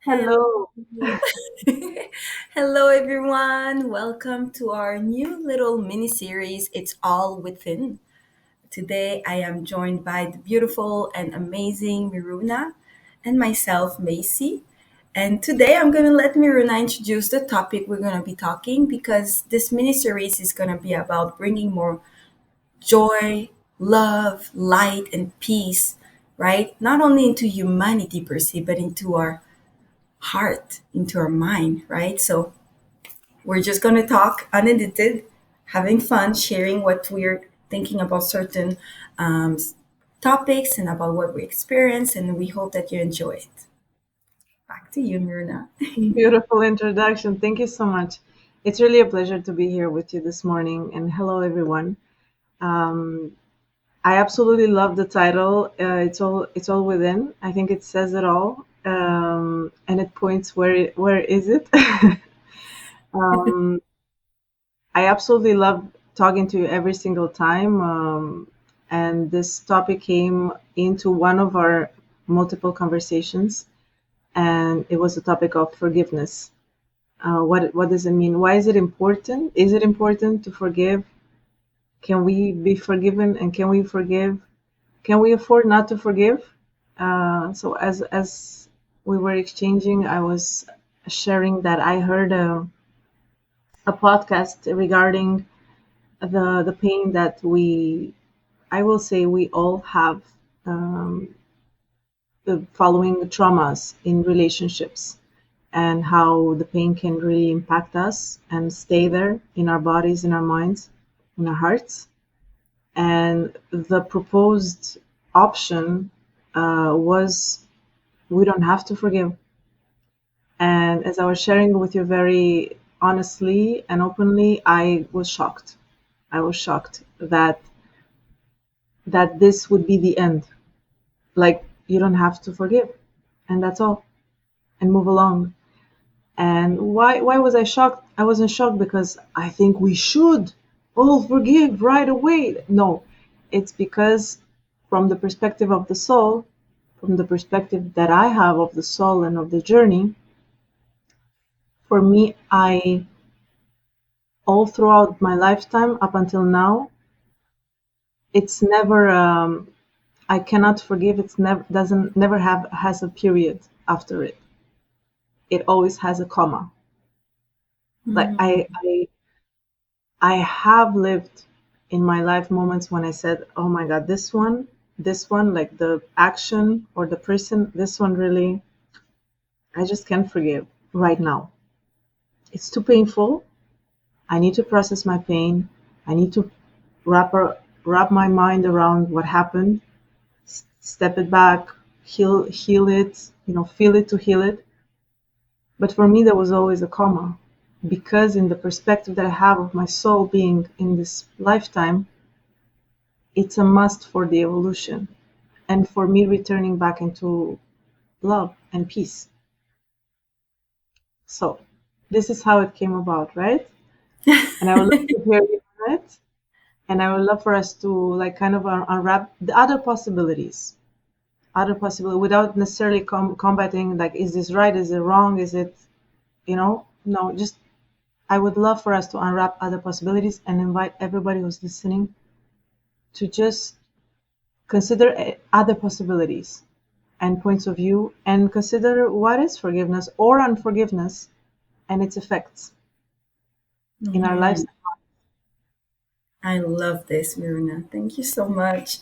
Hello. Hello. Hello, everyone. Welcome to our new little mini series, It's All Within. Today, I am joined by the beautiful and amazing Miruna and myself, Macy. And today, I'm going to let Miruna introduce the topic we're going to be talking because this mini series is going to be about bringing more joy, love, light, and peace, right? Not only into humanity per se, but into our heart, into our mind, right? So we're just going to talk unedited, having fun, sharing what we're thinking about certain um, topics and about what we experience, and we hope that you enjoy it. Back to you, Mirna. Beautiful introduction. Thank you so much. It's really a pleasure to be here with you this morning. And hello, everyone. Um, I absolutely love the title. It's all within. I think it says it all, and it points where is it. um, I absolutely love talking to you every single time. And this topic came into one of our multiple conversations, and it was the topic of forgiveness. What does it mean? Why is it important? Is it important to forgive? Can we be forgiven, and can we forgive? Can we afford not to forgive? So as we were exchanging, I was sharing that I heard a podcast regarding the pain that I will say we all have, um, following traumas in relationships, and how the pain can really impact us and stay there in our bodies, in our minds, in our hearts. And the proposed option was, we don't have to forgive. And as I was sharing with you very honestly and openly, I was shocked. I was shocked that this would be the end. Like, you don't have to forgive, and that's all, and move along. And why was I shocked? I wasn't shocked because I think we should all forgive right away. No, it's because from the perspective of the soul, from the perspective that I have of the soul and of the journey, for me, I all throughout my lifetime up until now, it's never, I cannot forgive. It's never have has a period after it. It always has a comma. Like Mm, I have lived in my life moments when I said, "Oh my God, this one, like the action or the person, this one really, I just can't forgive right now. It's too painful. I need to process my pain. I need to wrap wrap my mind around what happened, step it back, heal it, feel it to heal it." But for me, there was always a comma, because in the perspective that I have of my soul being in this lifetime, it's a must for the evolution and for me returning back into love and peace. So this is how it came about, right? And I would love to hear you on it. And I would love for us to, like, kind of unwrap the other possibility, without necessarily combating, like, is this right? Is it wrong? Is it, no, just, I would love for us to unwrap other possibilities and invite everybody who's listening to just consider other possibilities and points of view, and consider what is forgiveness or unforgiveness and its effects in our lives. mhm. I love this, Miruna. Thank you so much.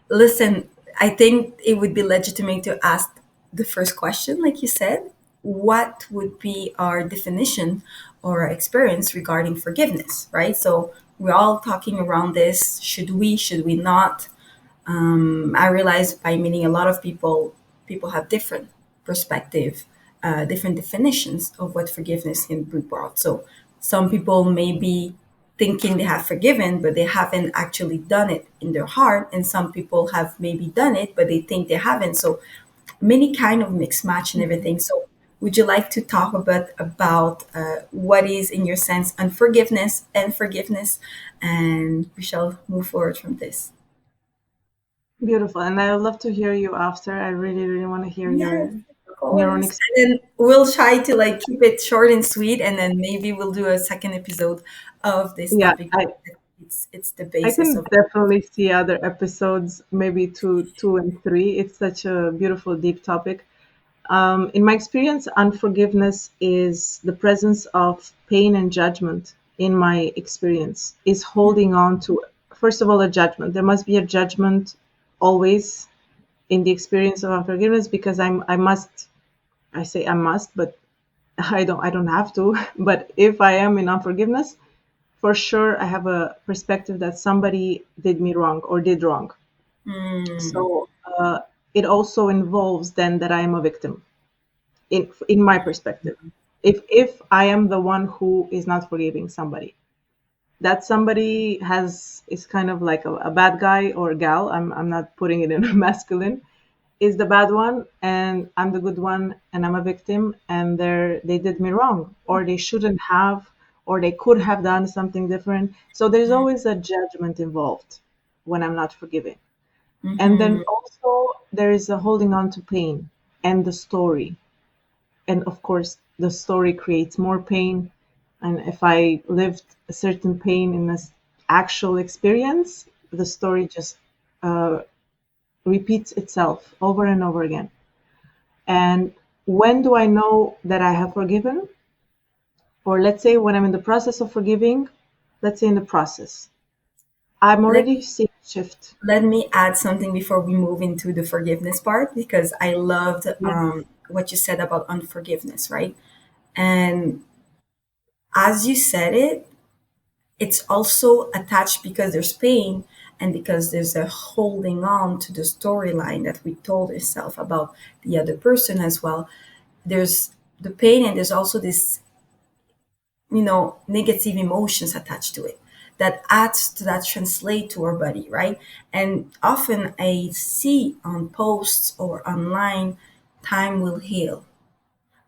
Listen, I think it would be legitimate to ask the first question, like you said. What would be our definition or our experience regarding forgiveness, right? So we're all talking around this. Should we not? I realize by meeting a lot of people, people have different perspective, different definitions of what forgiveness can be brought. So some people may be thinking they have forgiven, but they haven't actually done it in their heart, and some people have maybe done it, but they think they haven't. So many kind of mixed match and everything. So would you like to talk about what is, in your sense, unforgiveness and forgiveness, and we shall move forward from this. Beautiful. And I would love to hear you after. I really, really want to hear your Yes. course. neuronic. And then we'll try to like keep it short and sweet, and then maybe we'll do a second episode of this Yeah, topic. It's the I basis can of. definitely see other episodes, maybe two and three. It's such a beautiful, deep topic. In my experience, unforgiveness is the presence of pain and judgment. In my experience, is holding on to, first of all, a judgment. There must be a judgment always in the experience of unforgiveness, because I must. I say I must, but I don't have to. But if I am in unforgiveness, for sure I have a perspective that somebody did me wrong or did wrong. Mm, So it also involves then that I am a victim in my perspective. If I am the one who is not forgiving somebody, that somebody has is kind of like a bad guy or gal. I'm not putting it in a masculine, is the bad one, and I'm the good one, and I'm a victim, and they did me wrong, or they shouldn't have, or they could have done something different. So there's always a judgment involved when I'm not forgiving. And then mhm. also there is a holding on to pain and the story. And of course, the story creates more pain. And if I lived a certain pain in this actual experience, the story just uh, repeats itself over and over again. And when do I know that I have forgiven? Or let's say when I'm in the process of forgiving, let's say in the process, I'm Let already seeing a shift. let me add something before we move into the forgiveness part, because I loved Yes, what you said about unforgiveness, right? And as you said it, it's also attached because there's pain and because there's a holding on to the storyline that we told ourselves about the other person as well. There's the pain, and there's also this, negative emotions attached to it that adds to that translate to our body, right? And often I see on posts or online, time will heal,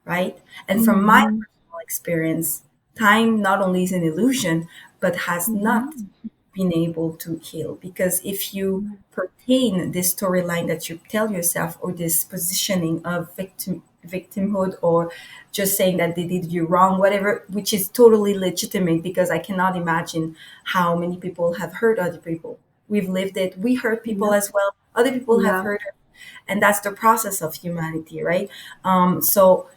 right? And from my hmm personal experience, time not only is an illusion, but has not been able to heal. Because if you pertain this storyline that you tell yourself, or this positioning of victimhood, or just saying that they did you wrong, whatever, which is totally legitimate, because I cannot imagine how many people have hurt other people. We've lived it. We hurt people yeah, as well. Other people have yeah, hurt us, and that's the process of humanity, right? So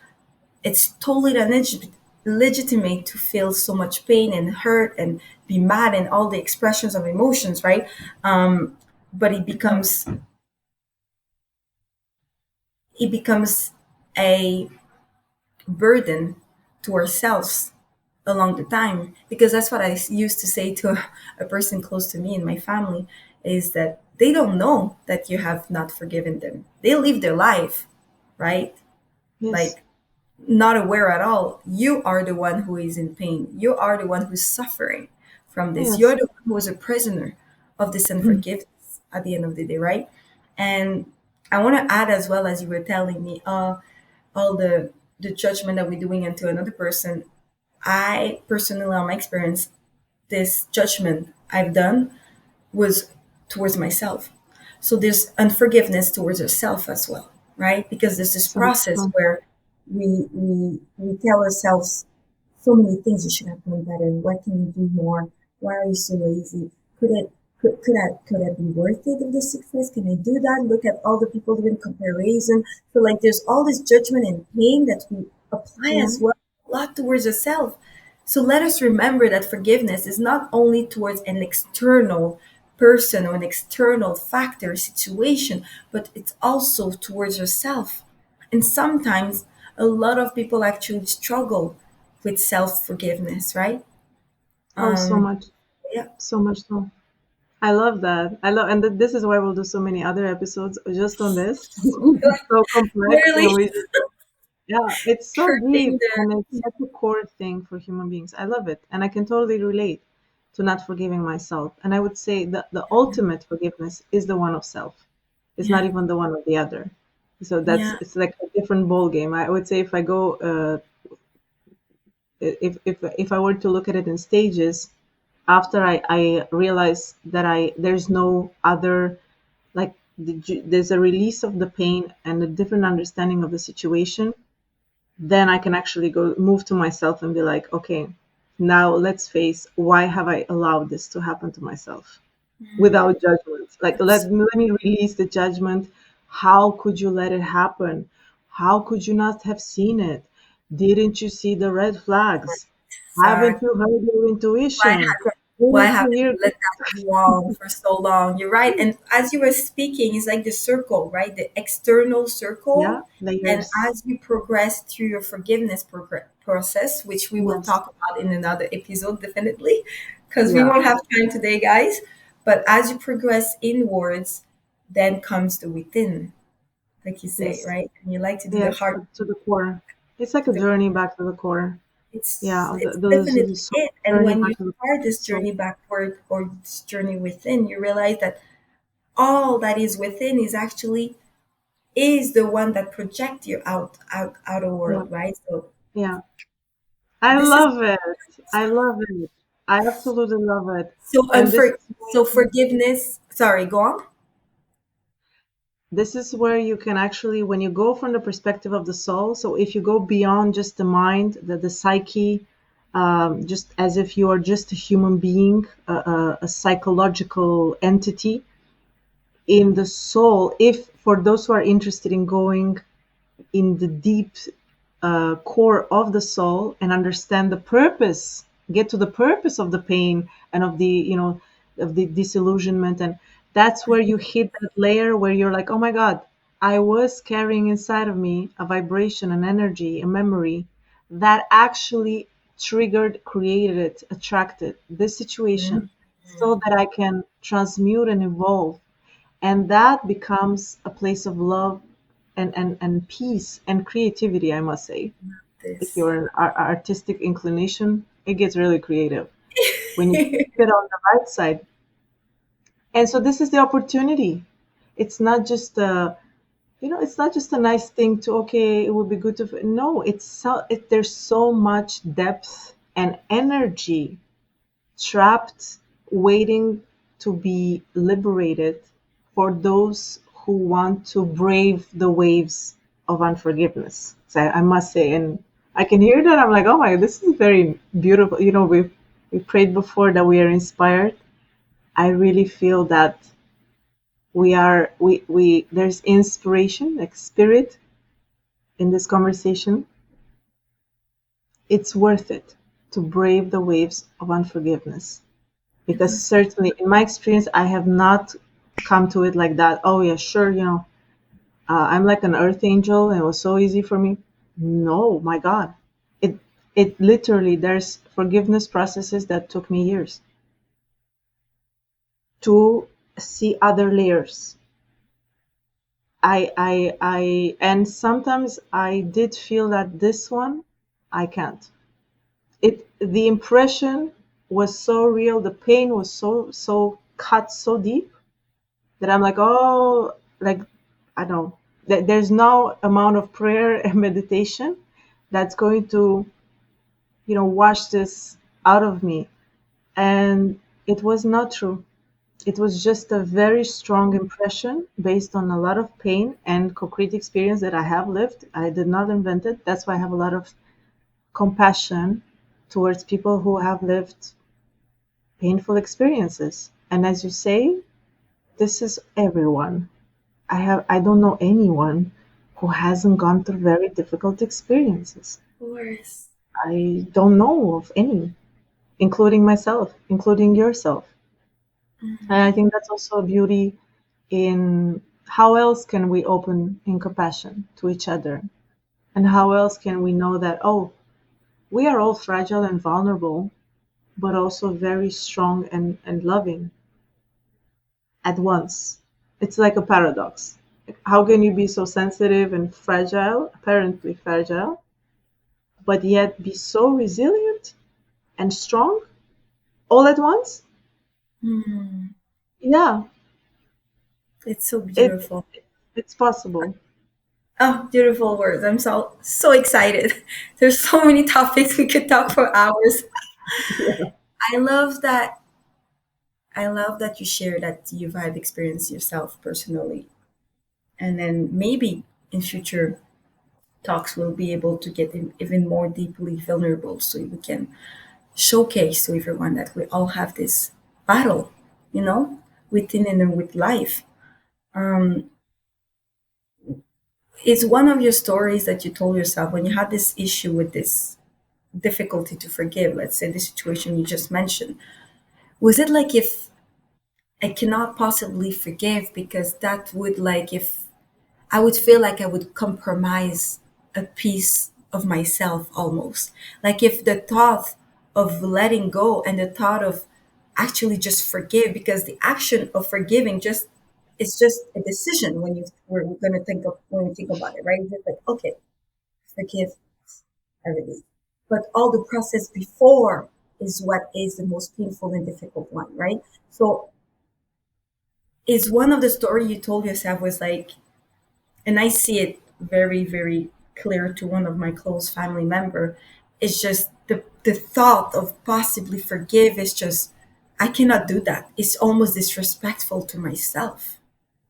it's totally legitimate to feel so much pain and hurt and be mad and all the expressions of emotions, right? But it becomes a burden to ourselves along the time, because that's what I used to say to a person close to me in my family, is that they don't know that you have not forgiven them. They live their life, right? yes, Like, not aware at all. You are the one who is in pain. You are the one who's suffering from this. You're yes. the one who is a prisoner of this unforgiveness at the end of the day, right? And I want to add as well, as you were telling me, all the judgment that we're doing into another person. I personally, on my experience, this judgment I've done was towards myself. So there's unforgiveness towards yourself as well, right? Because there's this So process true. where we tell ourselves so many things. You should have done better. Why can you do more? Why are you so lazy? Could it could I be worth it of this success? Can I do that? Look at all the people doing comparison. So like there's all this judgment and pain that we apply Yeah. as well, a lot towards yourself. So let us remember that forgiveness is not only towards an external person or an external factor situation, but it's also towards yourself. And sometimes a lot of people actually struggle with self forgiveness, right? Oh, so Um, much, yeah. so much so. I love that. I love, and this is why we'll do so many other episodes just on this. It's so complex, Really and yeah, it's so hurting deep, the. and it's such a core thing for human beings. I love it, and I can totally relate to not forgiving myself. And I would say that the ultimate forgiveness is the one of self. It's not Yeah, even the one of the other. So yeah, it's like a different ball game. I would say if I go, if I were to look at it in stages, after I realized that there's no other, like there's a release of the pain and a different understanding of the situation, then I can actually go move to myself and be like, okay, now let's face, why have I allowed this to happen to myself without judgment? Like, That's let me release the judgment. How could you let it happen? How could you not have seen it? Didn't you see the red flags? Haven't exact. you heard your Why intuition? why Didn't you haven't hear? you let that go on for so long? You're right. And as you were speaking, it's like the circle, right? The external Yeah, circle. And layers. as you progress through your forgiveness process, which we will Yes. talk about in another episode, definitely, because we Yeah. won't have time today, guys. But as you progress inwards, then comes the within, like you say, Yes. right? And you like to do the Yes. heart To the core. It's like to a the journey back to the core. Yeah. it's The definitely soul it. And journey when you back to the start this soul. journey backward or this journey within, you realize that all that is within is actually is the one that project you out outer Yeah. world, right? So Yeah. I this is love it. I love it. I absolutely love it. so And so forgiveness. Sorry, go on. this is where you can actually, when you go from the perspective of the soul, so if you go beyond just the mind, the psyche, just as if you are just a human being, a psychological entity in the soul, if for those who are interested in going in the deep core of the soul and understand the purpose, get to the purpose of the pain and of the, of the disillusionment. And that's where you hit that layer where you're like, oh my God, I was carrying inside of me a vibration, an energy, a memory that actually triggered, created, attracted this situation so that I can transmute and evolve. And that becomes a place of love and peace and creativity, I must say. If This. you're an artistic inclination, it gets really creative when you keep it on the right side. And so this is the opportunity. It's not just a, it's not just a nice thing to, okay, it would be good to, no, there's so much depth and energy trapped, waiting to be liberated for those who want to brave the waves of unforgiveness. So I must say, and I can hear that. I'm like, oh my, this is very beautiful. We prayed before that we are inspired. I really feel that we there's inspiration, like spirit in this conversation. It's worth it to brave the waves of unforgiveness, because certainly in my experience I have not come to it like that. Oh yeah, sure, I'm like an earth angel and it was so easy for me. No, my God, it it literally, there's forgiveness processes that took me years to see other layers. And sometimes I did feel that this one I can't. The impression was so real, the pain was so cut so deep that I'm like, oh, like, I don't, there's no amount of prayer and meditation that's going to, wash this out of me. And it was not true. It was just a very strong impression based on a lot of pain and concrete experience that I have lived. I did not invent it. That's why I have a lot of compassion towards people who have lived painful experiences. And as you say, this is everyone. I don't know anyone who hasn't gone through very difficult experiences. Of course. I don't know of any, including myself, including yourself. And I think that's also a beauty in how else can we open in compassion to each other? And how else can we know that, oh, we are all fragile and vulnerable, but also very strong and loving at once. It's like a paradox. How can you be so sensitive and fragile, apparently fragile, but yet be so resilient and strong all at once? Hmm. Yeah, It's so it beautiful. it's possible. Oh, beautiful words. I'm so excited. There's so many topics we could talk for hours. I love that I love that you share that you've had experience yourself personally. And then maybe in future talks we'll be able to get even more deeply vulnerable so we can showcase to everyone that we all have this battle, you know, within and with life. Um, it's one of your stories that you told yourself when you had this issue with this difficulty to forgive, let's say the situation you just mentioned. Was it like if I cannot possibly forgive because that would like if I would feel like I would compromise a piece of myself almost. Like if the thought of letting go and the thought of actually just forgive, because the action of forgiving just it's just a decision when we're gonna think of when we think about it, right? It's just like, okay, forgive, I release. But all the process before is what is the most painful and difficult one, right? So is one of the story you told yourself was like, and I see it very, very clear to one of my close family member. It's just the thought of possibly forgive is just I cannot do that. It's almost disrespectful to myself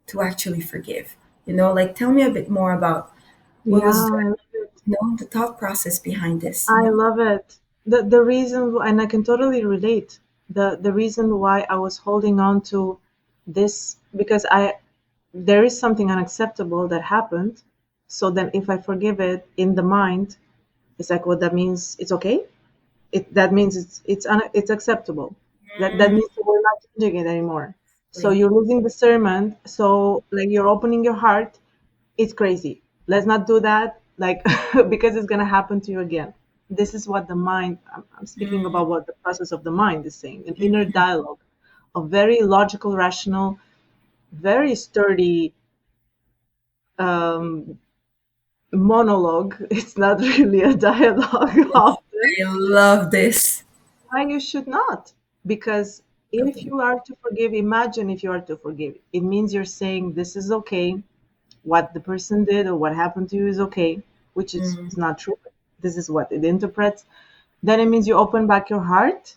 to actually forgive. You know, like tell me a bit more about what Yeah, was I love it. the thought process behind this. I love it. The reason, and I can totally relate. The reason why I was holding on to this, because I there is something unacceptable that happened. So then if I forgive it in the mind, it's like, well, that means it's okay. That means it's acceptable. That Mm, means we're not changing it anymore. So exactly. you're losing discernment. So like you're opening your heart. It's crazy. Let's not do that. Like because it's gonna happen to you again. This is what the mind. I'm speaking Mm, about what the process of the mind is saying. An inner dialogue, a very logical, rational, very sturdy um, monologue. It's not really a dialogue often. I love this. Why you should not? Because if Okay. you are to forgive, imagine if you are to forgive. It means you're saying this is okay. What the person did or what happened to you is okay, which is Mm, not true. This is what it interprets. Then it means you open back your heart,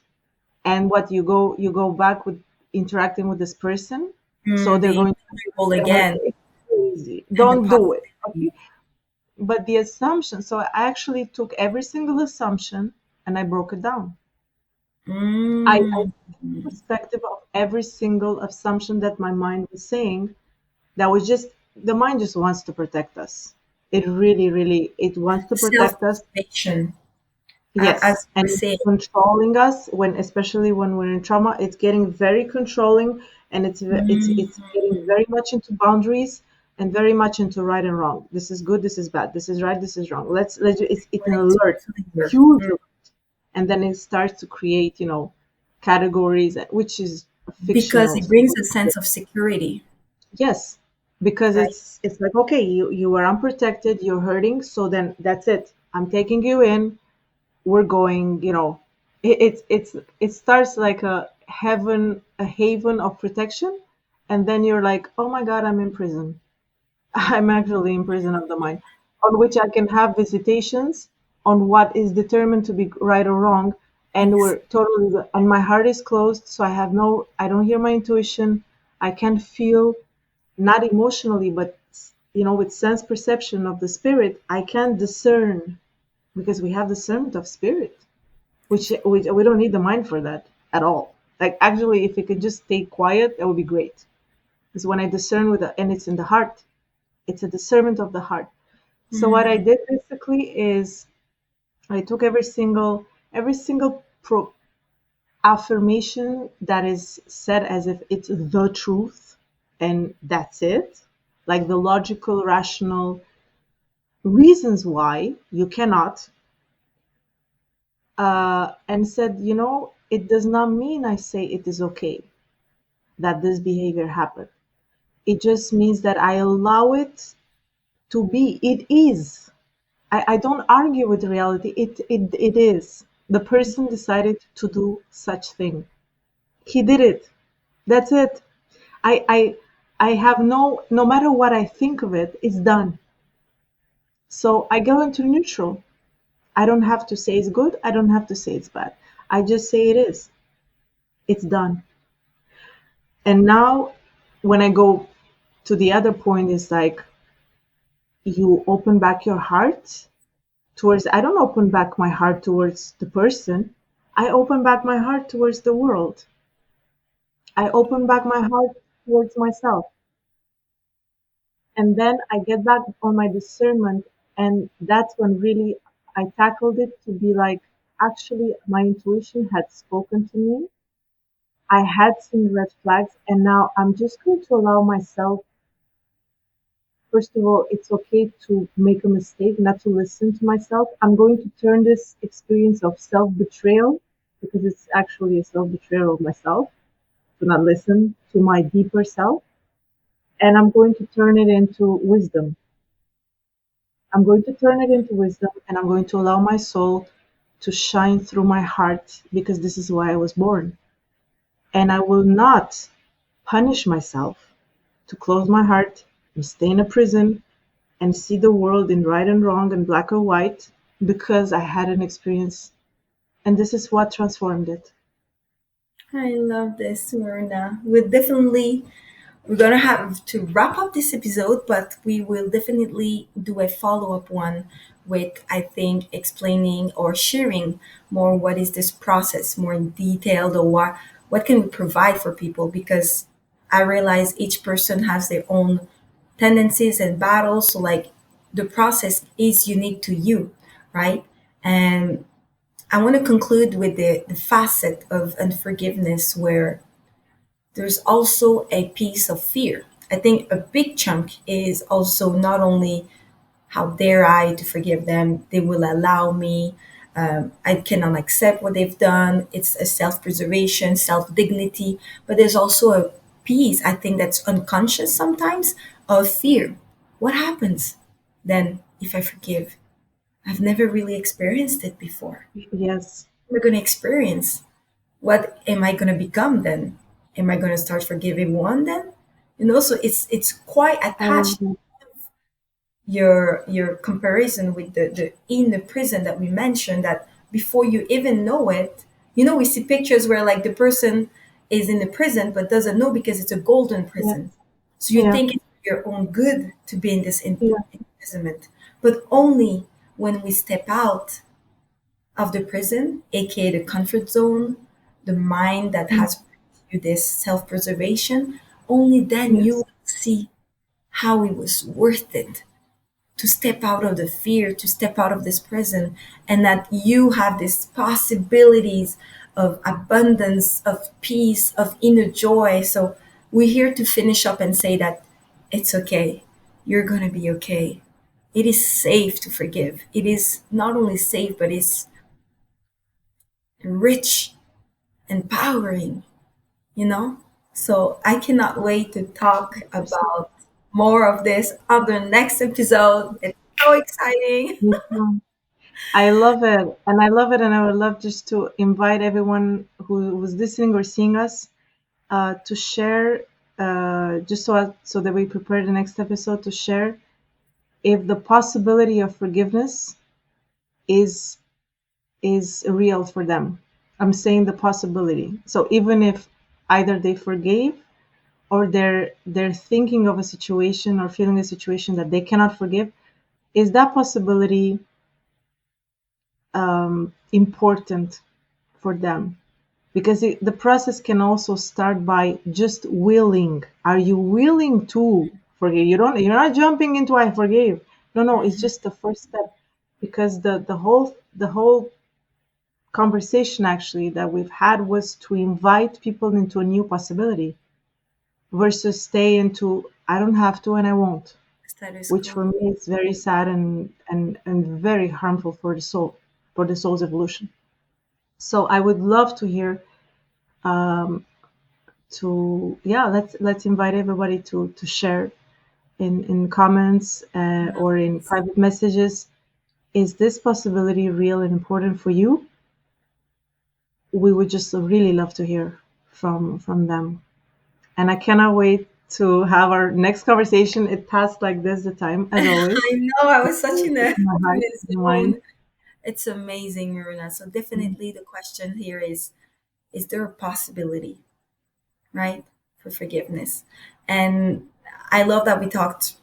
and what you go back with interacting with this person. So they're being going to vulnerable they're like, again it's crazy. and the Don't do it. possibility. Okay? But the assumption, so I actually took every single assumption and I broke it down. I Mm, perspective of every single assumption that my mind was saying. That was just the mind just wants to protect us. It really, really, it wants to protect us. self-preservation, Yes, as you and were it's saying. controlling us when, especially when we're in trauma. It's getting very controlling, and Mm, it's getting very much into boundaries and very much into right and wrong. This is good. This is bad. This is right. This is wrong. It's an wanting to alert, be clear. huge, and then it starts to create, categories, which is Because fictional. it brings So a sense of security, yes, because right? it's like, okay, you are unprotected, you're hurting, so then that's it. I'm taking you in. We're going, it starts like a haven of protection, and then you're like, oh my God, I'm in prison. I'm actually in prison of the mind, on which I can have visitations on what is determined to be right or wrong, and Ex- we're totally, and my heart is closed, so I don't hear my intuition. I can feel, not emotionally, but with sense perception of the spirit, I can discern, because we have discernment of spirit, which we don't need the mind for that at all. Like actually, if it could just stay quiet, that would be great. Because when I discern and it's in the heart, it's a discernment of the heart. So what I Mm, did basically is I took every single affirmation that is said as if it's the truth, and that's it, like the logical, rational reasons why you cannot, and said, it does not mean I say it is okay that this behavior happened. It just means that I allow it to be. It is. I don't argue with reality. It is. The person decided to do such thing. He did it. That's it. I have no matter what I think of it, it's done. So I go into neutral. I don't have to say it's good. I don't have to say it's bad. I just say it is. It's done. And now when I go to the other point, is like you open back your heart towards, I don't open back my heart towards the person. I open back my heart towards the world. I open back my heart towards myself. And then I get back on my discernment. And that's when really I tackled it to be like, actually, my intuition had spoken to me. I had seen red flags. And now I'm just going to allow myself, first of all, it's okay to make a mistake, not to listen to myself. I'm going to turn this experience of self betrayal, because it's actually a self betrayal of myself, to not listen to my deeper self. And I'm going to turn it into wisdom. I'm going to turn it into wisdom, and I'm going to allow my soul to shine through my heart, because this is why I was born. And I will not punish myself to close my heart and stay in a prison and see the world in right and wrong and black or white, because I had an experience. And this is what transformed it. I love this, Miruna. We're gonna have to wrap up this episode, but we will definitely do a follow-up one with, I think, explaining or sharing more what is this process more in detail, or what can we provide for people, because I realize each person has their own tendencies and battles. So like the process is unique to you, right? And I want to conclude with the facet of unforgiveness where there's also a piece of fear. I think a big chunk is also not only how dare I to forgive them, they will allow me, I cannot accept what they've done. It's a self preservation, self dignity, but there's also a piece, I think, that's unconscious sometimes, of fear. What happens then if I forgive? I've never really experienced it before. Yes. We're going to experience. What am I going to become then? Am I going to start forgiving one then? So it's quite I love attached. that. Your comparison with the in the prison that we mentioned, that before you even know it, we see pictures where like the person is in the prison but doesn't know because it's a golden prison. Yes. So you Yeah. think it's for your own good to be in this Yeah. imprisonment, but only when we step out of the prison, aka the comfort zone, the mind that Mm. has you this self preservation, only then you Yes. will see how it was worth it to step out of the fear, to step out of this prison, and that you have these possibilities of abundance, of peace, of inner joy. So we're here to finish up and say that it's okay. You're going to be okay. It is safe to forgive. It is not only safe, but it's rich, empowering, you know? So I cannot wait to talk 100%. about more of this on the next episode. It's so exciting. Me too. I love it. And I love it. And I would love just to invite everyone who was listening or seeing us to share, just so that we prepare the next episode, to share if the possibility of forgiveness is real for them. I'm saying the possibility. So even if either they forgave, or they're thinking of a situation or feeling a situation that they cannot forgive, is that possibility important for them? Because the process can also start by just willing. Are you willing to forgive? You're not jumping into I forgave. No, no, it's just the first step. Because the whole conversation actually that we've had was to invite people into a new possibility, versus stay into I don't have to and I won't, Status which for quo. me is very sad and very harmful for the soul, for the soul's evolution. So I would love to hear, to yeah, let's invite everybody to share in comments, or in private messages. Is this possibility real and important for you? We would just really love to hear from them. And I cannot wait to have our next conversation. It passed like this the time, as always. I know, I was such in In my in heart, a in my mind. zone. It's amazing, Miruna. So definitely the question here is there a possibility, right? for forgiveness. And I love that we talked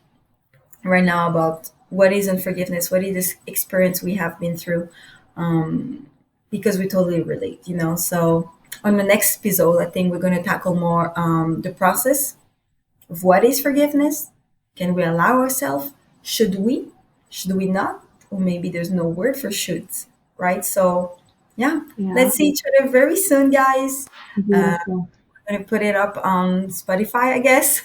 right now about what is unforgiveness, what is this experience we have been through, because we totally relate, you know. So on the next episode, I think we're going to tackle more the process of what is forgiveness. Can we allow ourselves? Should we? Should we not? Or maybe there's no word for shoulds, right? So yeah, Yeah, let's see each other very soon, guys. Uh, beautiful. I'm going to put it up on Spotify, I guess,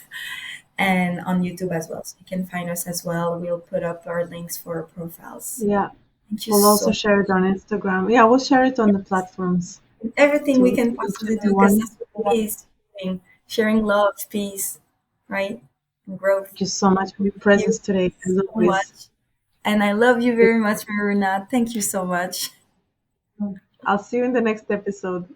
and on YouTube as well. So you can find us as well. We'll put up our links for our profiles. Yeah, Thank you we'll also so share it on Instagram. Yeah, we'll share it on the much. platforms Everything we to can each possibly and do, because everyone. that's what it is, sharing love, peace, right? And growth. Thank you so much for your Thank you presence today, as so always. much. And I love you very much, Miruna. Thank you so much. I'll see you in the next episode.